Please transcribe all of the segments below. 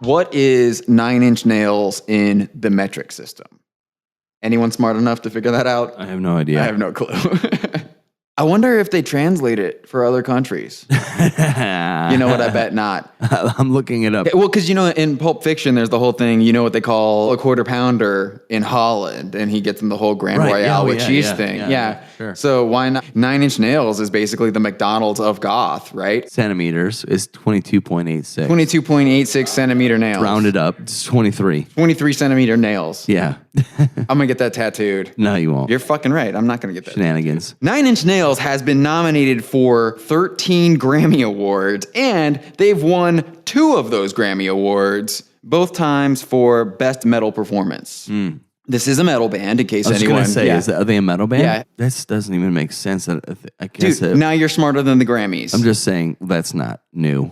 What is 9 Inch Nails in the metric system? Anyone smart enough to figure that out? I have no idea. I have no clue. I wonder if they translate it for other countries. You know what? I bet not. I'm looking it up. Well, because, in Pulp Fiction, there's the whole thing, what they call a quarter pounder in Holland, and he gets in the whole Grand Royale with cheese thing. Yeah. Sure. So why not? 9 Inch Nails is basically the McDonald's of goth, right? Centimeters is 22.86. 22.86 centimeter nails. Rounded up, it's 23. 23 centimeter nails. Yeah. I'm going to get that tattooed. No, you won't. You're fucking right. I'm not going to get that. Shenanigans. 9 Inch Nails has been nominated for 13 Grammy Awards, and they've won 2 of those Grammy Awards, both times for Best Metal Performance. This is a metal band, in case anyone... I was going to say, are they a metal band? Yeah. This doesn't even make sense. I guess Dude, now you're smarter than the Grammys. I'm just saying that's not new.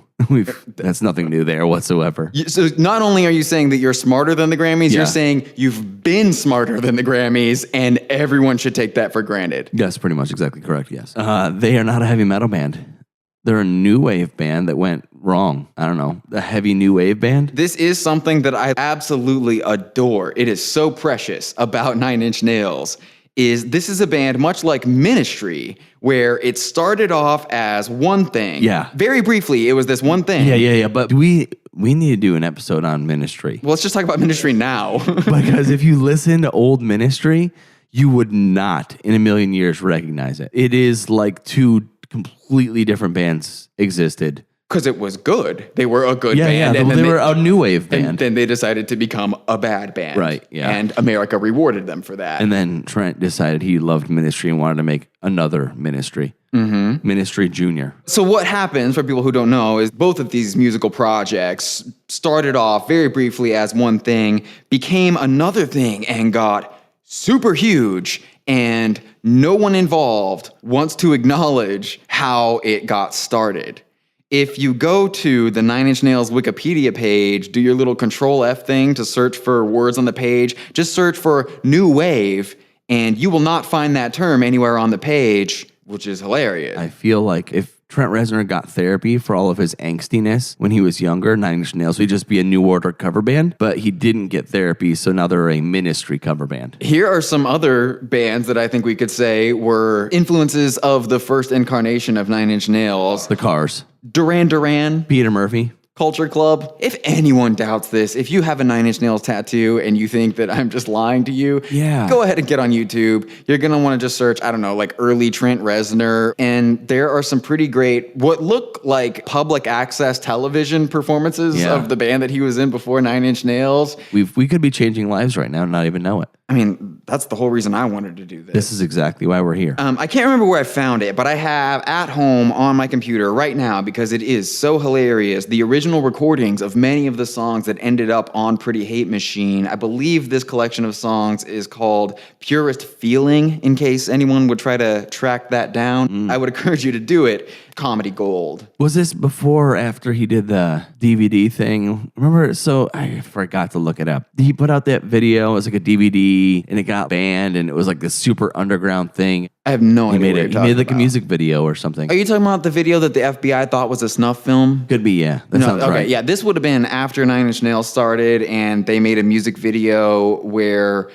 That's nothing new there whatsoever. So not only are you saying that you're smarter than the Grammys, you're saying you've been smarter than the Grammys, and everyone should take that for granted. That's pretty much exactly correct, yes. They are not a heavy metal band. They're a new wave band that went wrong. I don't know. A heavy new wave band? This is something that I absolutely adore. It is so precious about 9 Inch Nails. This is a band much like Ministry, where it started off as one thing. Yeah. Very briefly, it was this one thing. Yeah. But we need to do an episode on Ministry. Well, let's just talk about Ministry now. Because if you listen to old Ministry, you would not in a million years recognize it. It is like 2 completely different bands existed. Because it was good. They were a good band. Yeah, and they were a new wave band. And then they decided to become a bad band. Right, yeah. And America rewarded them for that. And then Trent decided he loved Ministry and wanted to make another Ministry. Mm-hmm. Ministry Junior. So what happens, for people who don't know, is both of these musical projects started off very briefly as one thing, became another thing, and got super huge. And no one involved wants to acknowledge how it got started. If you go to the 9 Inch Nails Wikipedia page, do your little Control F thing to search for words on the page, just search for new wave, and you will not find that term anywhere on the page, which is hilarious. I feel like if Trent Reznor got therapy for all of his angstiness when he was younger, 9 Inch Nails would just be a New Order cover band, but he didn't get therapy, so now they're a Ministry cover band. Here are some other bands that I think we could say were influences of the first incarnation of 9 Inch Nails. The Cars. Duran Duran. Peter Murphy. Culture Club. If anyone doubts this, if you have a 9 Inch Nails tattoo and you think that I'm just lying to you, go ahead and get on YouTube. You're going to want to just search, I don't know, like early Trent Reznor. And there are some pretty great, what look like public access television performances of the band that he was in before 9 Inch Nails. We could be changing lives right now and not even know it. I mean, that's the whole reason I wanted to do this. This is exactly why we're here. I can't remember where I found it, but I have at home on my computer right now, because it is so hilarious, the original recordings of many of the songs that ended up on Pretty Hate Machine. I believe this collection of songs is called Purest Feeling, in case anyone would try to track that down. I would encourage you to do it. Comedy gold. Was this before or after he did the DVD thing? Remember, so I forgot to look it up. He put out that video, it was like a DVD, and it got banned, and it was like this super underground thing. I have no idea. He made like a music video or something. Are you talking about the video that the FBI thought was a snuff film? Could be, yeah. That sounds right. Yeah, this would have been after 9 Inch Nails started, and they made a music video where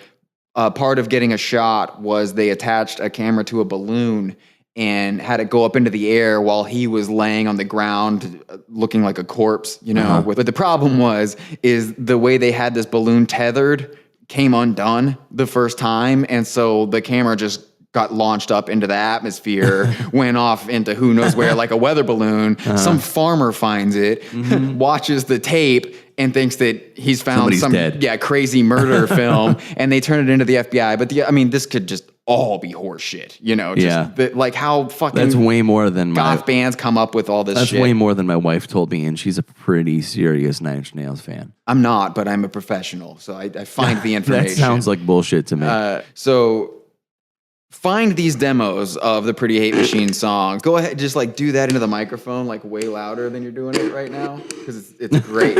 part of getting a shot was they attached a camera to a balloon and had it go up into the air while he was laying on the ground looking like a corpse, But the problem is the way they had this balloon tethered came undone the first time, and so the camera just got launched up into the atmosphere, went off into who knows where like a weather balloon. Some farmer finds it, watches the tape, and thinks that he's found dead. Crazy murder film, and they turn it into the FBI. But this could just all be horseshit, like how fucking that's way more than goth bands come up with all this shit. That's way more than my wife told me, and she's a pretty serious 9 Inch Nails fan. I'm not, but I'm a professional, so I find the information. That sounds like bullshit to me. So find these demos of the Pretty Hate Machine songs. Go ahead, just like do that into the microphone, like way louder than you're doing it right now, because it's great.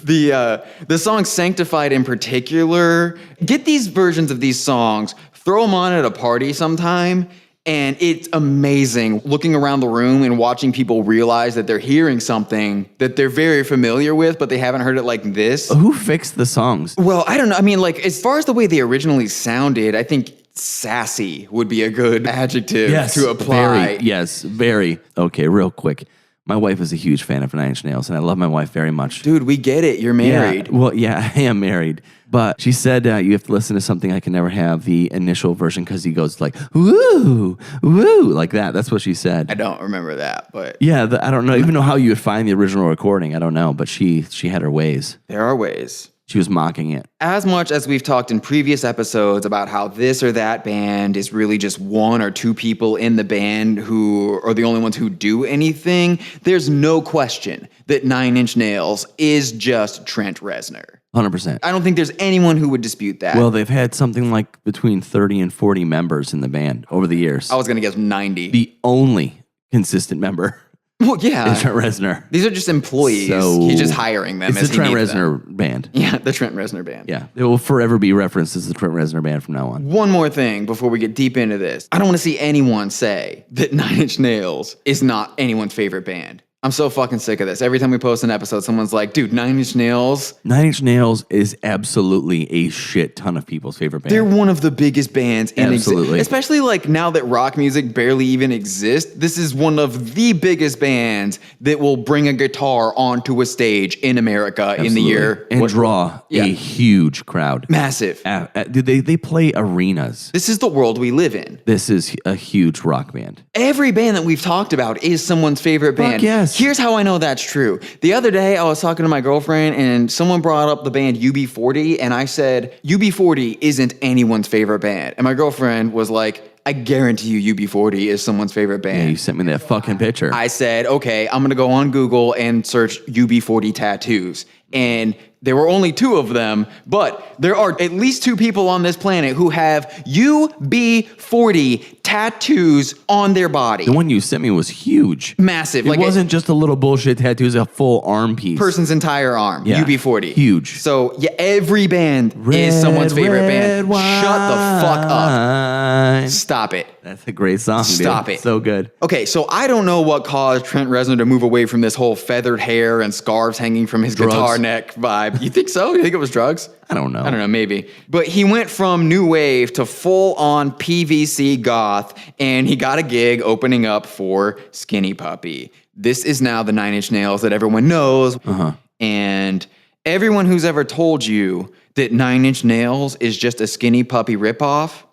The song Sanctified in particular, get these versions of these songs, throw them on at a party sometime, And it's amazing looking around the room and watching people realize that they're hearing something that they're very familiar with, but they haven't heard it like this. Who fixed the songs? Well, I don't know. I mean, like, as far as the way they originally sounded, I think sassy would be a good adjective to apply. Very. Okay, real quick. My wife is a huge fan of Nine Inch Nails, and I love my wife very much. Dude, we get it. You're married. Yeah, I am married. But she said you have to listen to Something I Can Never Have, the initial version, because he goes like, woo, woo, like that. That's what she said. I don't remember that, but... Yeah, I don't know. Even know how you would find the original recording. I don't know, but she had her ways. There are ways. She was mocking it. As much as we've talked in previous episodes about how this or that band is really just one or two people in the band who are the only ones who do anything, there's no question that Nine Inch Nails is just Trent Reznor. 100%. I don't think there's anyone who would dispute that. Well, they've had something like between 30 and 40 members in the band over the years. I was going to guess 90. The only consistent member. Well, yeah. Is Trent Reznor. These are just employees. So He's just hiring them. It's the Trent Reznor band. Yeah, the Trent Reznor band. Yeah. It will forever be referenced as the Trent Reznor band from now on. One more thing before we get deep into this. I don't want to see anyone say that Nine Inch Nails is not anyone's favorite band. I'm so fucking sick of this. Every time we post an episode, someone's like, dude, Nine Inch Nails. Nine Inch Nails is absolutely a shit ton of people's favorite band. They're one of the biggest bands in Absolutely. Especially like now that rock music barely even exists. This is one of the biggest bands that will bring a guitar onto a stage in America in the year. And draw a huge crowd. Massive. Dude, they play arenas. This is the world we live in. This is a huge rock band. Every band that we've talked about is someone's favorite band. Fuck yes. Here's how I know that's true. The other day, I was talking to my girlfriend, and someone brought up the band UB40, and I said, UB40 isn't anyone's favorite band. And my girlfriend was like, I guarantee you UB40 is someone's favorite band. Yeah, you sent me that fucking picture. I said, okay, I'm going to go on Google and search UB40 tattoos. And there were only 2 of them, but there are at least 2 people on this planet who have UB40 tattoos on their body. The one you sent me was huge. Massive. It wasn't just a little bullshit tattoo, it was a full arm piece. Person's entire arm. Yeah. UB40. Huge. So, yeah, every band is someone's favorite band. Shut the fuck up. Stop it. That's a great song, Stop dude. it. So good. Okay, so I don't know what caused Trent Reznor to move away from this whole feathered hair and scarves hanging from his guitar neck vibe. You think so? You think it was drugs? I don't know, maybe. But he went from new wave to full-on PVC goth, and he got a gig opening up for Skinny Puppy. This is now the Nine Inch Nails that everyone knows. And everyone who's ever told you that Nine Inch Nails is just a Skinny Puppy ripoff,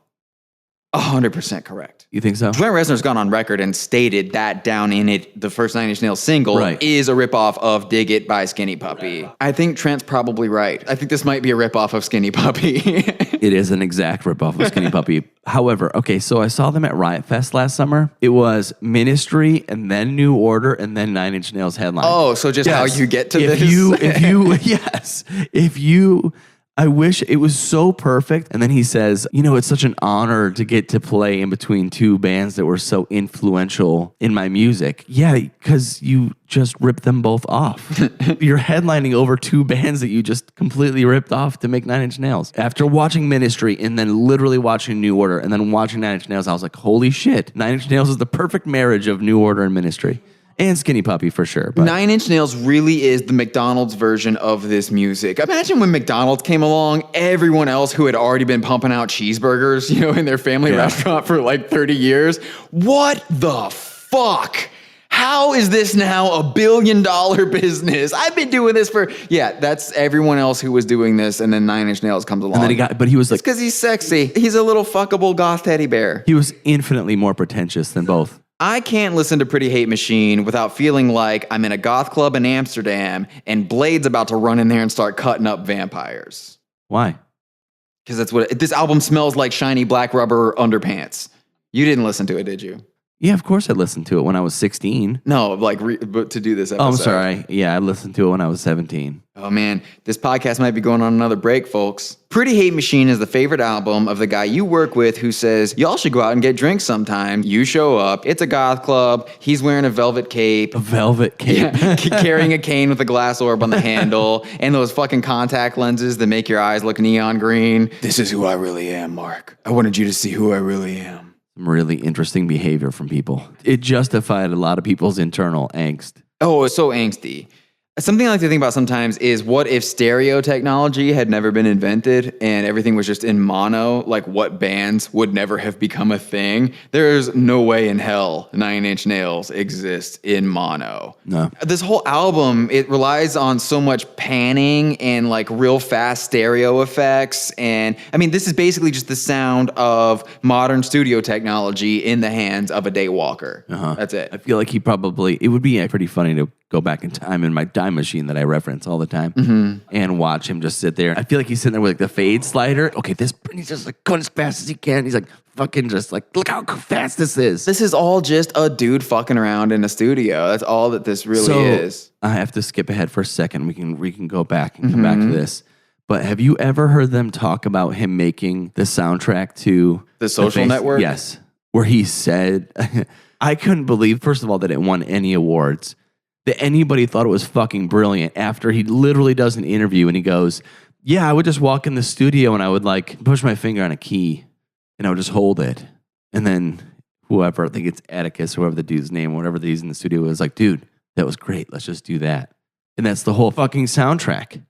100% correct. You think so? Trent Reznor's gone on record and stated that Down in It, the first Nine Inch Nails single, is a ripoff of Dig It by Skinny Puppy. I think Trent's probably right. I think this might be a ripoff of Skinny Puppy. It is an exact ripoff of Skinny Puppy. However, okay, so I saw them at Riot Fest last summer. It was Ministry and then New Order and then Nine Inch Nails headline. Oh, so just how you get to this? If you I wish it was so perfect. And then he says, you know, it's such an honor to get to play in between 2 bands that were so influential in my music. Yeah, because you just ripped them both off. You're headlining over 2 bands that you just completely ripped off to make Nine Inch Nails. After watching Ministry and then literally watching New Order and then watching Nine Inch Nails, I was like, holy shit. Nine Inch Nails is the perfect marriage of New Order and Ministry. And Skinny Puppy for sure. But Nine Inch Nails really is the McDonald's version of this music. Imagine when McDonald's came along, everyone else who had already been pumping out cheeseburgers, you know, in their family restaurant for like 30 years. What the fuck? How is this now a $1 billion business? I've been doing this for, that's everyone else who was doing this, and then Nine Inch Nails comes along. And then he was like, it's because he's sexy. He's a little fuckable goth teddy bear. He was infinitely more pretentious than both. I can't listen to Pretty Hate Machine without feeling like I'm in a goth club in Amsterdam and Blade's about to run in there and start cutting up vampires. Why? Because that's what this album smells like, shiny black rubber underpants. You didn't listen to it, did you? Yeah, of course I listened to it when I was 16. No, like but to do this episode. Oh, I'm sorry. Yeah, I listened to it when I was 17. Oh man, this podcast might be going on another break, folks. Pretty Hate Machine is the favorite album of the guy you work with who says, y'all should go out and get drinks sometime. You show up. It's a goth club. He's wearing a velvet cape. A velvet cape. Yeah, carrying a cane with a glass orb on the handle and those fucking contact lenses that make your eyes look neon green. This is who I really am, Mark. I wanted you to see who I really am. some really interesting behavior from people. It justified a lot of people's internal angst. Oh, it's so angsty. Something I like to think about sometimes is what if stereo technology had never been invented and everything was just in mono, like what bands would never have become a thing? There's no way in hell Nine Inch Nails exists in mono. No. This whole album, it relies on so much panning and like real fast stereo effects. And I mean, this is basically just the sound of modern studio technology in the hands of a daywalker. That's it. I feel like it would be pretty funny to go back in time in my time machine that I reference all the time and watch him just sit there. I feel like he's sitting there with like the fade slider. Okay, he's just like going as fast as he can. He's like fucking just like, look how fast this is. This is all just a dude fucking around in a studio. That's all that this really is. I have to skip ahead for a second. We can go back and come back to this. But have you ever heard them talk about him making the soundtrack to The Social Network? Yes. Where he said, I couldn't believe, first of all, that it won any awards. That anybody thought it was fucking brilliant after he literally does an interview and he goes, yeah, I would just walk in the studio and I would like push my finger on a key and I would just hold it. And then whoever, I think it's Atticus, whoever the dude's name, whatever the dude's in the studio was like, dude, that was great. Let's just do that. And that's the whole fucking soundtrack.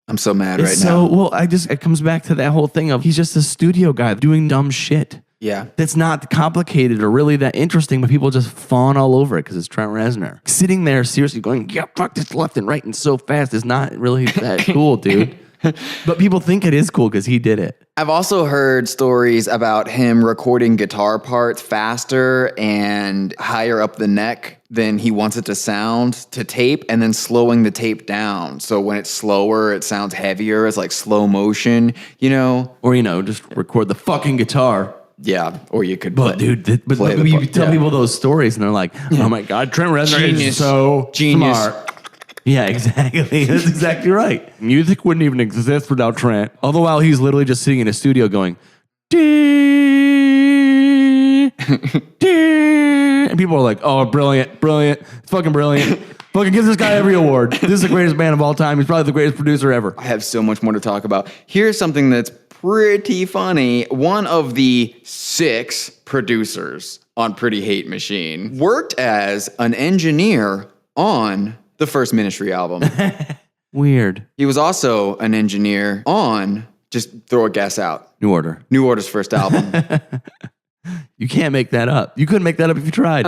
I'm so mad right now. Well, it comes back to that whole thing of he's just a studio guy doing dumb shit. Yeah. That's not complicated or really that interesting, but people just fawn all over it because it's Trent Reznor. Sitting there seriously going, yeah, fuck this left and right and so fast is not really that cool, dude. But people think it is cool because he did it. I've also heard stories about him recording guitar parts faster and higher up the neck than he wants it to sound to tape and then slowing the tape down. So when it's slower, it sounds heavier. It's like slow motion, you know? Or, just record the fucking guitar. Yeah, or you could But you tell people those stories and they're like, oh my God, Trent Reznor is so smart. Yeah, exactly. That's exactly right. Music wouldn't even exist without Trent. All the while he's literally just sitting in a studio going, dee, dee. And people are like, oh, brilliant, it's fucking brilliant. Fucking give this guy every award. This is the greatest band of all time. He's probably the greatest producer ever. I have so much more to talk about. Here's something that's pretty funny. One of the 6 producers on Pretty Hate Machine worked as an engineer on the first Ministry album. Weird. He was also an engineer on, just throw a guess out, New Order. New Order's first album. You can't make that up. You couldn't make that up if you tried.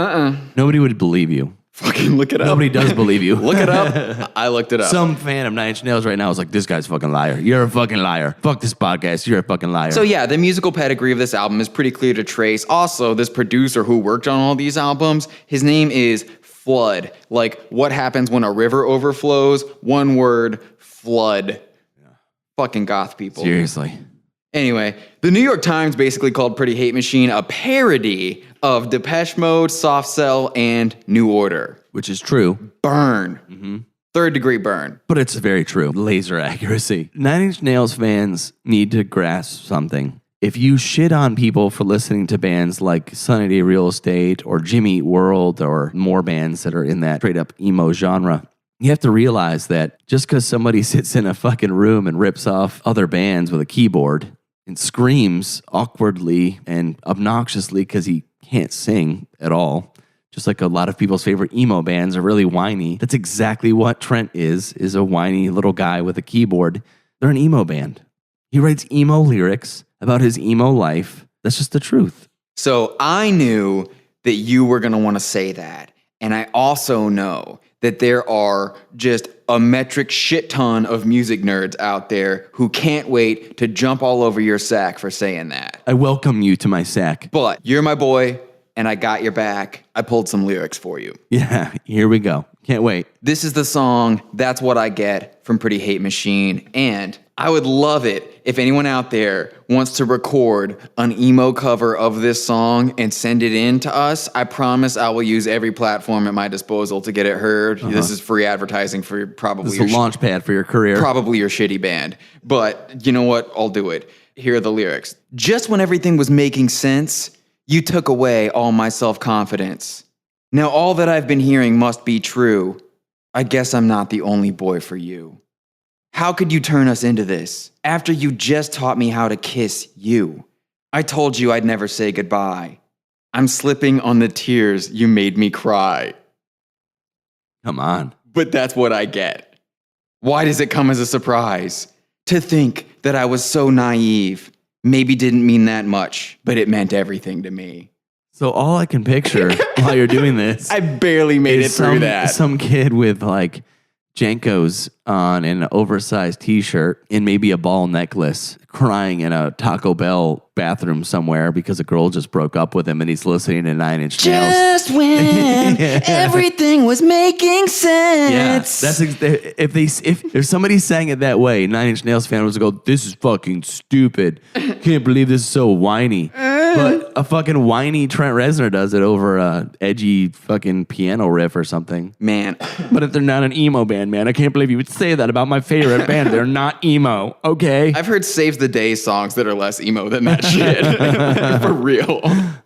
Nobody would believe you. Fucking look it up. Nobody does believe you. Look it up. I looked it up. Some fan of Nine Inch Nails right now is like, this guy's a fucking liar. You're a fucking liar. Fuck this podcast. You're a fucking liar. So yeah, the musical pedigree of this album is pretty clear to trace. Also, this producer who worked on all these albums, his name is Flood. Like what happens when a river overflows? One word, flood. Yeah. Fucking goth people. Seriously. Anyway, the New York Times basically called Pretty Hate Machine a parody of Depeche Mode, Soft Cell, and New Order. Which is true. Burn. Mm-hmm. 3rd degree burn. But it's very true. Laser accuracy. Nine Inch Nails fans need to grasp something. If you shit on people for listening to bands like Sunny Day Real Estate or Jimmy Eat World or more bands that are in that straight up emo genre, you have to realize that just because somebody sits in a fucking room and rips off other bands with a keyboard and screams awkwardly and obnoxiously because he can't sing at all, just like a lot of people's favorite emo bands are really whiny. That's exactly what Trent is a whiny little guy with a keyboard. They're an emo band. He writes emo lyrics about his emo life. That's just the truth. So I knew that you were going to want to say that. And I also know that there are just a metric shit ton of music nerds out there who can't wait to jump all over your sack for saying that. I welcome you to my sack. But you're my boy, and I got your back. I pulled some lyrics for you. Yeah, here we go. Can't wait. This is the song, That's What I Get, from Pretty Hate Machine. And I would love it if anyone out there wants to record an emo cover of this song and send it in to us. I promise I will use every platform at my disposal to get it heard. This is free advertising for probably this is a launch pad for your career. Probably your shitty band. But you know what? I'll do it. Here are the lyrics. Just when everything was making sense, you took away all my self-confidence. Now all that I've been hearing must be true. I guess I'm not the only boy for you. How could you turn us into this after you just taught me how to kiss you? I told you I'd never say goodbye. I'm slipping on the tears you made me cry. Come on. But that's what I get. Why does it come as a surprise? To think that I was so naive. Maybe didn't mean that much, but it meant everything to me. So all I can picture while you're doing this, I barely made it through that. Some kid with like Jankos on and an oversized t-shirt and maybe a ball necklace crying in a Taco Bell bathroom somewhere because a girl just broke up with him and he's listening to Nine Inch Nails. Just when everything was making sense. Yeah, that's if somebody sang it that way, Nine Inch Nails fan would go, "This is fucking stupid. Can't believe this is so whiny." But a fucking whiny Trent Reznor does it over a edgy fucking piano riff or something. Man. But if they're not an emo band, man, I can't believe you would say that about my favorite band. They're not emo, okay? I've heard Saves the Day songs that are less emo than that shit. For real.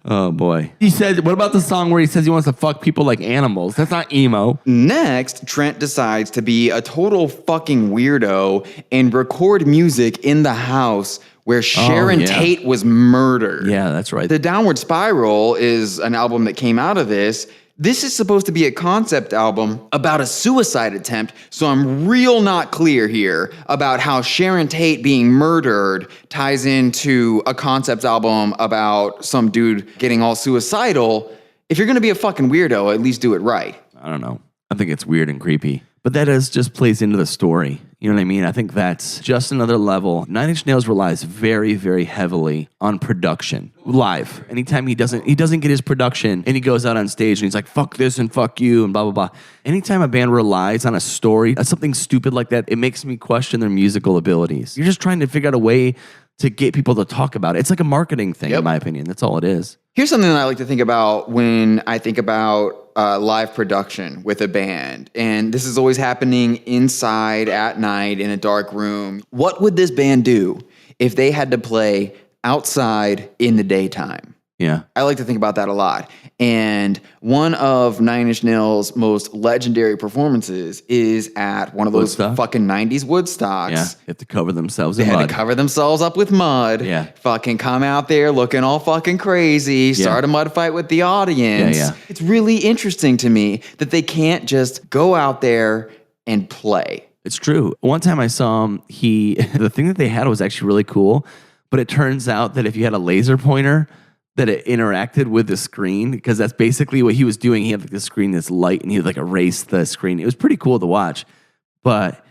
Oh, boy. He said, what about the song where he says he wants to fuck people like animals? That's not emo. Next, Trent decides to be a total fucking weirdo and record music in the house where Sharon Tate was murdered. Yeah, that's right. The Downward Spiral is an album that came out of this. This is supposed to be a concept album about a suicide attempt, so I'm real not clear here about how Sharon Tate being murdered ties into a concept album about some dude getting all suicidal. If you're gonna be a fucking weirdo, at least do it right. I don't know. I think it's weird and creepy. But that just plays into the story. You know what I mean? I think that's just another level. Nine Inch Nails relies very, very heavily on production. Live. Anytime he doesn't get his production and he goes out on stage and he's like, fuck this and fuck you and blah, blah, blah. Anytime a band relies on a story, something stupid like that, it makes me question their musical abilities. You're just trying to figure out a way to get people to talk about it. It's like a marketing thing, in my opinion. That's all it is. Here's something that I like to think about when I think about live production with a band. And this is always happening inside at night in a dark room. What would this band do if they had to play outside in the daytime? Yeah. I like to think about that a lot. And one of Nine Inch Nails' most legendary performances is at one of those fucking 90s Woodstocks. Yeah, they have to cover themselves in mud. They had to cover themselves up with mud. Yeah. Fucking come out there looking all fucking crazy, start a mud fight with the audience. Yeah. It's really interesting to me that they can't just go out there and play. It's true. One time I saw him, the thing that they had was actually really cool, but it turns out that if you had a laser pointer, that it interacted with the screen, because that's basically what he was doing. He had like the screen that's light and he would like erase the screen. It was pretty cool to watch. But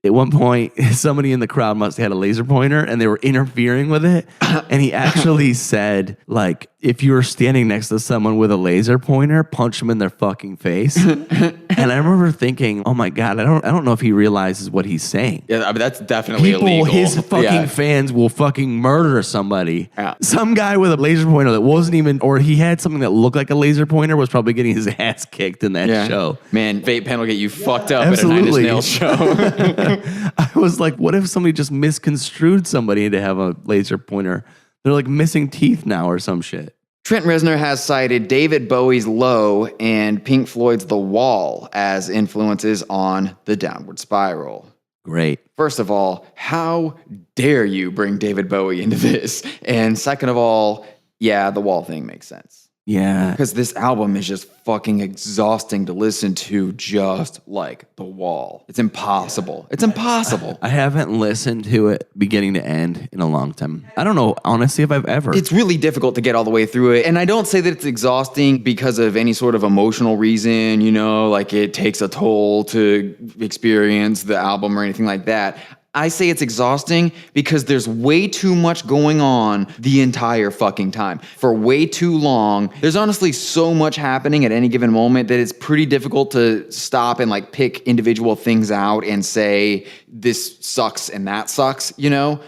at one point, somebody in the crowd must have had a laser pointer and they were interfering with it. And he actually said, like, if you were standing next to someone with a laser pointer, punch them in their fucking face. And I remember thinking, oh my God, I don't know if he realizes what he's saying. Yeah, I mean, that's definitely illegal. His fucking fans will fucking murder somebody. Yeah. Some guy with a laser pointer that wasn't even, or he had something that looked like a laser pointer, was probably getting his ass kicked in that show. Man, vape pen will get you fucked up Absolutely. at a Nine Inch Nails show. I was like, what if somebody just misconstrued somebody to have a laser pointer? They're like missing teeth now or some shit. Trent Reznor has cited David Bowie's Low and Pink Floyd's The Wall as influences on the Downward Spiral. Great. First of all, how dare you bring David Bowie into this? And second of all, yeah, the Wall thing makes sense. Yeah. Because this album is just fucking exhausting to listen to, just like The Wall. It's impossible. It's impossible. I haven't listened to it beginning to end in a long time. I don't know, honestly, if I've ever. It's really difficult to get all the way through it. And I don't say that it's exhausting because of any sort of emotional reason, you know, like it takes a toll to experience the album or anything like that. I say it's exhausting because there's way too much going on the entire fucking time. For way too long, there's honestly so much happening at any given moment that it's pretty difficult to stop and like pick individual things out and say, this sucks and that sucks, you know?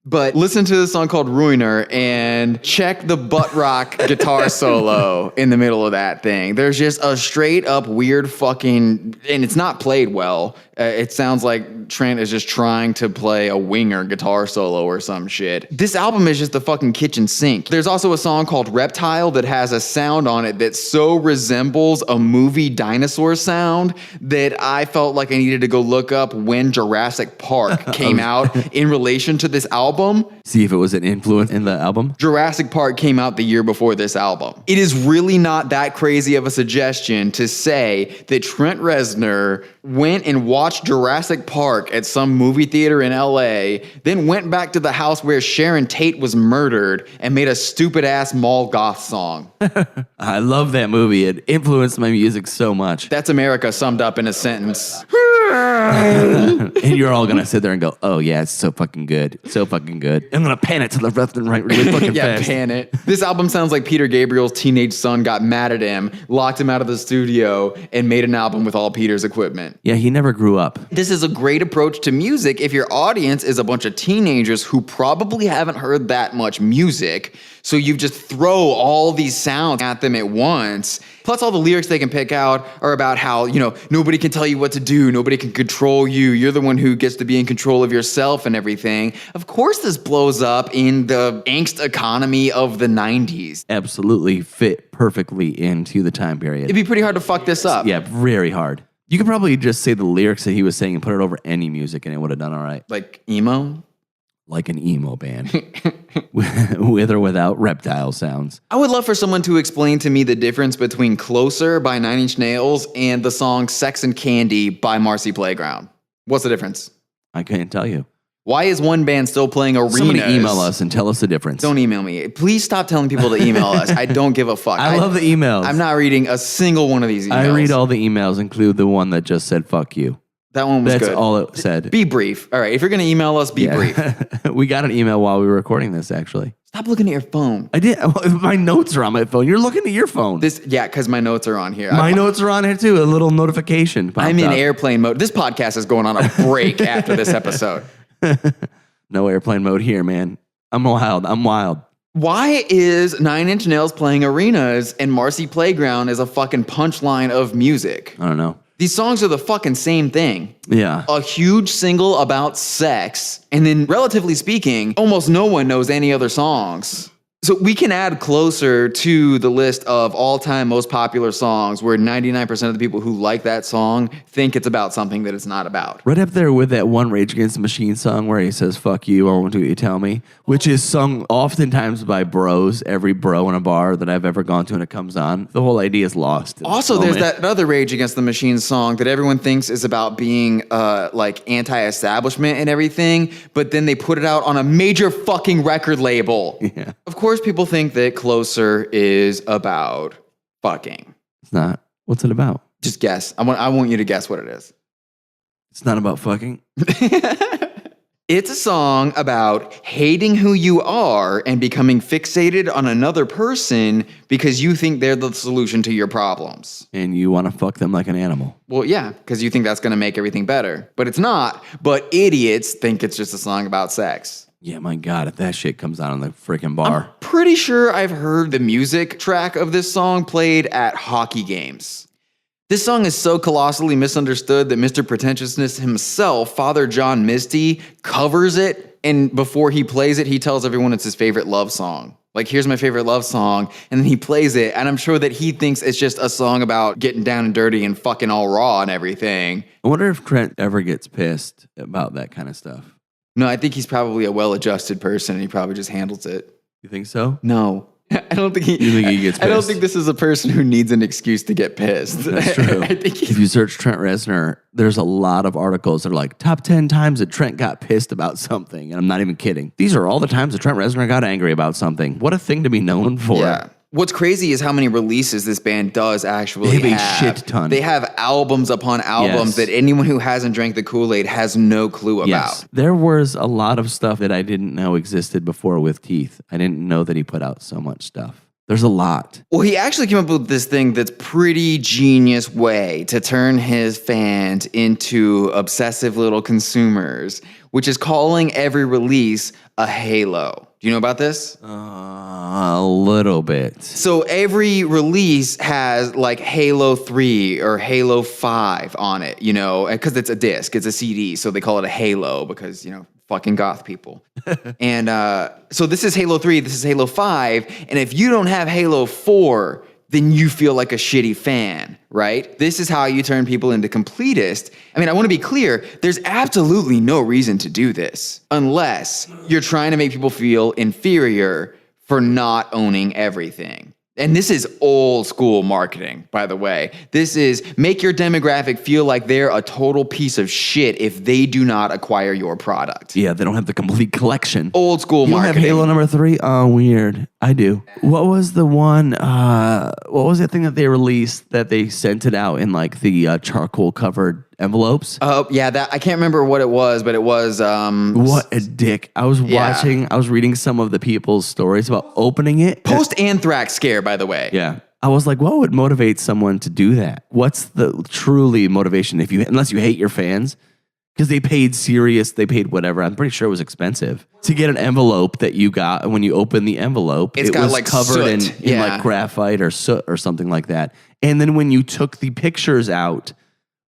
But listen to this song called Ruiner and check the butt rock guitar solo in the middle of that thing. There's just a straight up weird fucking, and it's not played well. It sounds like Trent is just trying to play a winger guitar solo or some shit. This album is just the fucking kitchen sink. There's also a song called Reptile that has a sound on it that so resembles a movie dinosaur sound that I felt like I needed to go look up when Jurassic Park came out in relation to this album. album. See if it was an influence in the album. Jurassic Park came out the year before this album. It is really not that crazy of a suggestion to say that Trent Reznor went and watched Jurassic Park at some movie theater in LA, then went back to the house where Sharon Tate was murdered and made a stupid ass mall goth song. I love that movie. It influenced my music so much. That's America summed up in a sentence. And you're all gonna sit there and go, "Oh yeah, it's so fucking good, so fucking good." I'm gonna pan it to the left and right really fucking Yeah, fast. pan it. This album sounds like Peter Gabriel's teenage son got mad at him, locked him out of the studio, and made an album with all Peter's equipment. Yeah, he never grew up. This is a great approach to music if your audience is a bunch of teenagers who probably haven't heard that much music. So you just throw all these sounds at them at once. Plus all the lyrics they can pick out are about how, nobody can tell you what to do. Nobody can control you. You're the one who gets to be in control of yourself and everything. Of course this blows up in the angst economy of the 90s. Absolutely fit perfectly into the time period. It'd be pretty hard to fuck this up. Yeah, very hard. You could probably just say the lyrics that he was saying and put it over any music and it would have done all right. Like emo? Like an emo band. With or without reptile sounds. I would love for someone to explain to me the difference between Closer by Nine Inch Nails and the song Sex and Candy by Marcy Playground. What's the difference? I can't tell you. Why is one band still playing arenas? Somebody email us and tell us the difference. Don't email me. Please stop telling people to email us. I don't give a fuck. I love the emails. I'm not reading a single one of these emails. I read all the emails, include the one that just said "fuck you." That one was That's good. all it said. Be brief. All right, if you're going to email us, be brief. We got an email while we were recording this, actually. Stop looking at your phone. I did. My notes are on my phone. You're looking at your phone. Because my notes are on here. My notes are on here too. A little notification popped I'm in up. airplane mode. This podcast is going on a break after this episode. No airplane mode here, man. I'm wild. Why is Nine Inch Nails playing arenas and Marcy Playground is a fucking punchline of music? I don't know. These songs are the fucking same thing. Yeah. A huge single about sex, and then relatively speaking, almost no one knows any other songs. So we can add Closer to the list of all-time most popular songs where 99% of the people who like that song think it's about something that it's not about. Right up there with that one Rage Against the Machine song where he says, "fuck you, I won't do what you tell me," which is sung oftentimes by bros, every bro in a bar that I've ever gone to and it comes on. The whole idea is lost. Also, there's that other Rage Against the Machine song that everyone thinks is about being like anti-establishment and everything, but then they put it out on a major fucking record label. Yeah. Of course, people think that Closer is about fucking. It's not. What's it about? Just guess. I want you to guess what it is. It's not about fucking. It's a song about hating who you are and becoming fixated on another person because you think they're the solution to your problems. And you want to fuck them like an animal. Well, yeah, because you think that's going to make everything better. But it's not. But idiots think it's just a song about sex. Yeah, my God, if that shit comes out on the freaking bar. I'm pretty sure I've heard the music track of this song played at hockey games. This song is so colossally misunderstood that Mr. Pretentiousness himself, Father John Misty, covers it, and before he plays it, he tells everyone it's his favorite love song. Like, here's my favorite love song, and then he plays it, and I'm sure that he thinks it's just a song about getting down and dirty and fucking all raw and everything. I wonder if Trent ever gets pissed about that kind of stuff. No, I think he's probably a well-adjusted person, and he probably just handles it. You think so? No. I don't think he. You think he gets pissed? I don't think this is a person who needs an excuse to get pissed. That's true. I think If you search Trent Reznor, there's a lot of articles that are like top 10 times that Trent got pissed about something. And I'm not even kidding. These are all the times that Trent Reznor got angry about something. What a thing to be known for. Yeah. What's crazy is how many releases this band does actually They have have. a shit ton. They have albums upon albums Yes. that anyone who hasn't drank the Kool-Aid has no clue Yes. about. There was a lot of stuff that I didn't know existed before with Teeth. I didn't know that he put out so much stuff. There's a lot. Well, he actually came up with this thing that's pretty genius way to turn his fans into obsessive little consumers, which is calling every release a halo. Do you know about this? A little bit. So every release has like Halo 3 or Halo 5 on it, you know, because it's a disc, it's a CD, so they call it a Halo because, you know, fucking goth people. And so this is Halo 3, this is Halo 5, and if you don't have Halo 4, then you feel like a shitty fan, right? This is how you turn people into completists. I mean, I want to be clear, there's absolutely no reason to do this unless you're trying to make people feel inferior for not owning everything. And this is old school marketing, by the way. This is make your demographic feel like they're a total piece of shit if they do not acquire your product. Yeah, they don't have the complete collection. Old school You don't marketing. have Halo number 3? Oh, weird. I do. What was the one, what was that thing that they released that they sent it out in like the charcoal covered envelopes? Oh, yeah, that I can't remember what it was, but it was What a dick. I was reading some of the people's stories about opening it. Post-anthrax scare, by the way. Yeah. I was like, what would motivate someone to do that? What's the truly motivation unless you hate your fans? Because they paid whatever. I'm pretty sure it was expensive to get an envelope that you got. And when you open the envelope, it was like covered in like graphite or soot or something like that. And then when you took the pictures out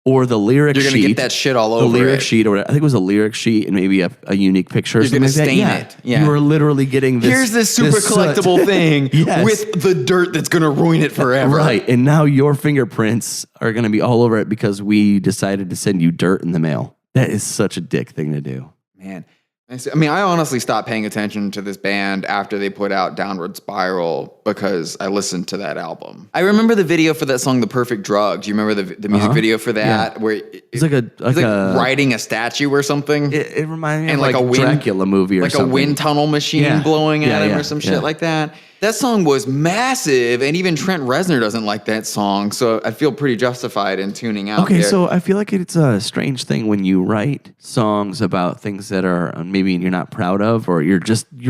or the lyric sheet, you're going to get that shit all over the lyric sheet, or I think it was a lyric sheet and maybe a unique picture. You're going to stain it. Yeah. You are literally getting this. Here's this super collectible thing with the dirt that's going to ruin it forever. Right. And now your fingerprints are going to be all over it because we decided to send you dirt in the mail. That is such a dick thing to do. Man. I mean, I honestly stopped paying attention to this band after they put out Downward Spiral because I listened to that album. I remember the video for that song, The Perfect Drug. Do you remember the music video for that? Yeah. Where it's like riding a statue or something. It reminded me of like a Dracula movie or something. Like a wind tunnel machine blowing at him or some shit like that. That song was massive, and even Trent Reznor doesn't like that song, so I feel pretty justified in tuning out. Okay, so I feel like it's a strange thing when you write songs about things that are maybe you're not proud of, or you're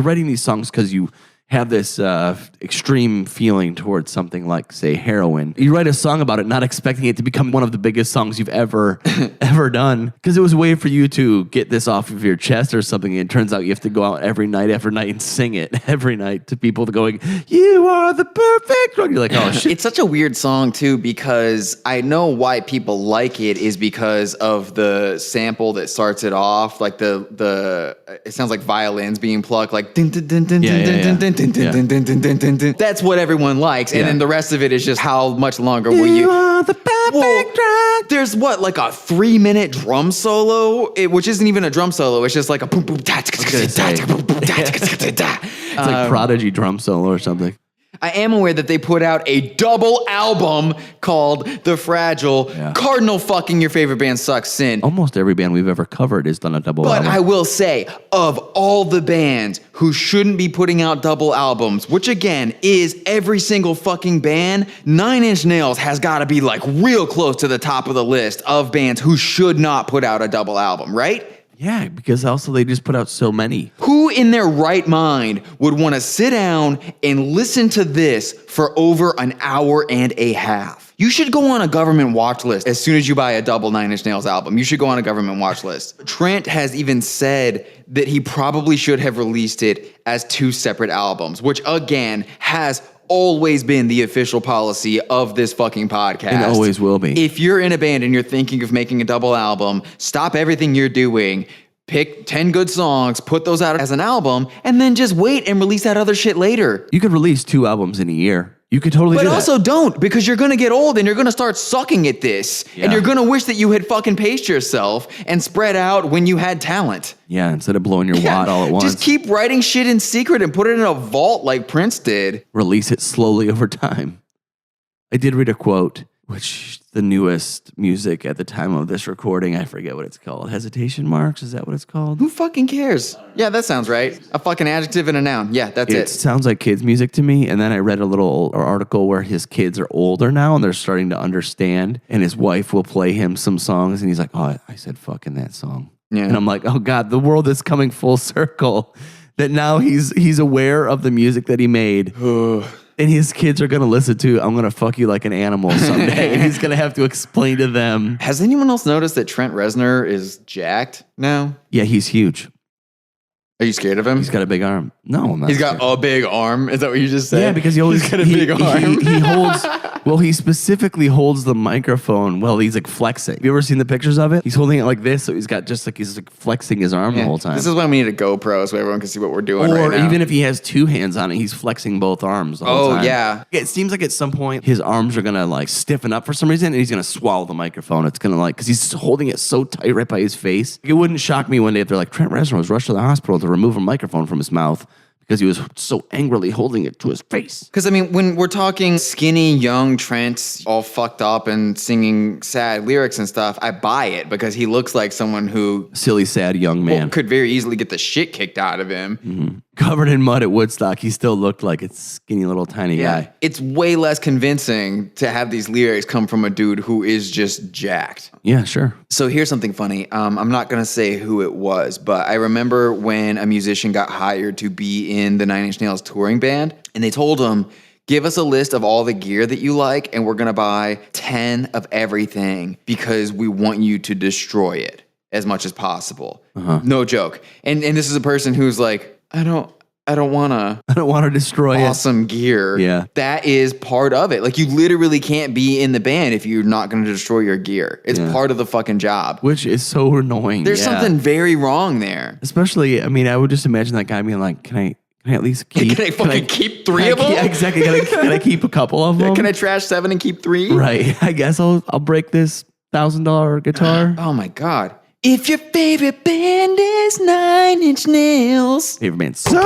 writing these songs because you have this extreme feeling towards something like, say, heroin. You write a song about it, not expecting it to become one of the biggest songs you've ever done, because it was a way for you to get this off of your chest or something. And it turns out you have to go out every night after night and sing it every night to people going, "You are the perfect drug." You're like, oh shit. It's such a weird song too, because I know why people like it is because of the sample that starts it off, like the it sounds like violins being plucked, like dun dun dun dun dun dun dun. That's what everyone likes, and then the rest of it is just how much longer will you? Are the perfect drug. There's like a 3-minute drum solo, which isn't even a drum solo. It's just like a boom boom. It's like Prodigy drum solo or something. I am aware that they put out a double album called The Fragile. Yeah. Cardinal fucking your favorite band sucks sin. Almost every band we've ever covered has done a double album. But I will say, of all the bands who shouldn't be putting out double albums, which again is every single fucking band, 9 Inch Nails has got to be like real close to the top of the list of bands who should not put out a double album, right? Yeah, because also they just put out so many. Who in their right mind would want to sit down and listen to this for over an hour and a half? You should go on a government watch list as soon as you buy a double 9 Inch Nails album. You should go on a government watch list. Trent has even said that he probably should have released it as 2 separate albums, which again has always been the official policy of this fucking podcast. And always will be. If you're in a band and you're thinking of making a double album, stop everything you're doing, pick 10 good songs, put those out as an album, and then just wait and release that other shit later. You could release 2 albums in a year. You could totally do that. But also don't, because you're going to get old and you're going to start sucking at this. Yeah. And you're going to wish that you had fucking paced yourself and spread out when you had talent. Yeah, instead of blowing your wad all at once. Just keep writing shit in secret and put it in a vault like Prince did. Release it slowly over time. I did read a quote, which the newest music at the time of this recording, I forget what it's called. Hesitation marks? Is that what it's called? Who fucking cares? Yeah, that sounds right. A fucking adjective and a noun. Yeah, that's it. It sounds like kids' music to me. And then I read a little article where his kids are older now and they're starting to understand. And his wife will play him some songs and he's like, "Oh, I said fucking that song." Yeah. And I'm like, oh God, the world is coming full circle. That now he's aware of the music that he made. And his kids are going to listen to, "I'm going to fuck you like an animal someday." And he's going to have to explain to them. Has anyone else noticed that Trent Reznor is jacked now? Yeah, he's huge. Are you scared of him? He's got a big arm. No, I'm not. He's got a big arm? Is that what you just said? Yeah, because he's got a big arm. Well, he specifically holds the microphone while he's like flexing. Have you ever seen the pictures of it? He's holding it like this, so he's got just like he's like flexing his arm the whole time. This is why we need a GoPro so everyone can see what we're doing right Or now. even if he has two hands on it, he's flexing both arms the whole time. Yeah. It seems like at some point his arms are gonna like stiffen up for some reason and he's gonna swallow the microphone. It's gonna like, because he's holding it so tight right by his face. It wouldn't shock me one day if they're like, Trent Reznor was rushed to the hospital to remove a microphone from his mouth because he was so angrily holding it to his face. Because, I mean, when we're talking skinny, young Trent, all fucked up and singing sad lyrics and stuff, I buy it because he looks like someone who Silly, sad young man. could very easily get the shit kicked out of him. Mm-hmm. Covered in mud at Woodstock, he still looked like a skinny little tiny guy. It's way less convincing to have these lyrics come from a dude who is just jacked. Yeah, sure. So here's something funny. I'm not going to say who it was, but I remember when a musician got hired to be in the Nine Inch Nails touring band, and they told him, give us a list of all the gear that you like, and we're going to buy 10 of everything because we want you to destroy it as much as possible. No joke. And this is a person who's like, I don't want to destroy awesome gear. Yeah. That is part of it. Like, you literally can't be in the band if you're not going to destroy your gear. It's part of the fucking job. Which is so annoying. There's something very wrong there. Especially, I mean, I would just imagine that guy being like, can I at least keep... Can I keep 3 of them? Yeah, exactly. Can I keep a couple of them? Can I trash 7 and keep 3? Right. I guess I'll break this $1,000 guitar. Oh my God. If your favorite band is Nine Inch Nails. Favorite band sucks.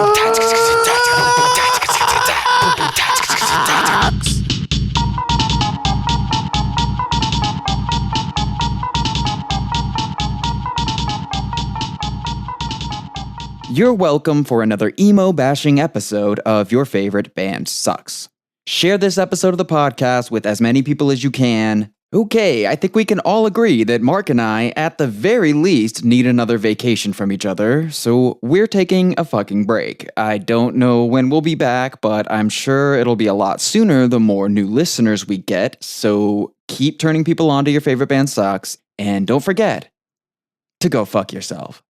You're welcome for another emo bashing episode of Your Favorite Band Sucks. Share this episode of the podcast with as many people as you can. Okay, I think we can all agree that Mark and I, at the very least, need another vacation from each other, so we're taking a fucking break. I don't know when we'll be back, but I'm sure it'll be a lot sooner the more new listeners we get, so keep turning people on to Your Favorite Band Sucks, and don't forget to go fuck yourself.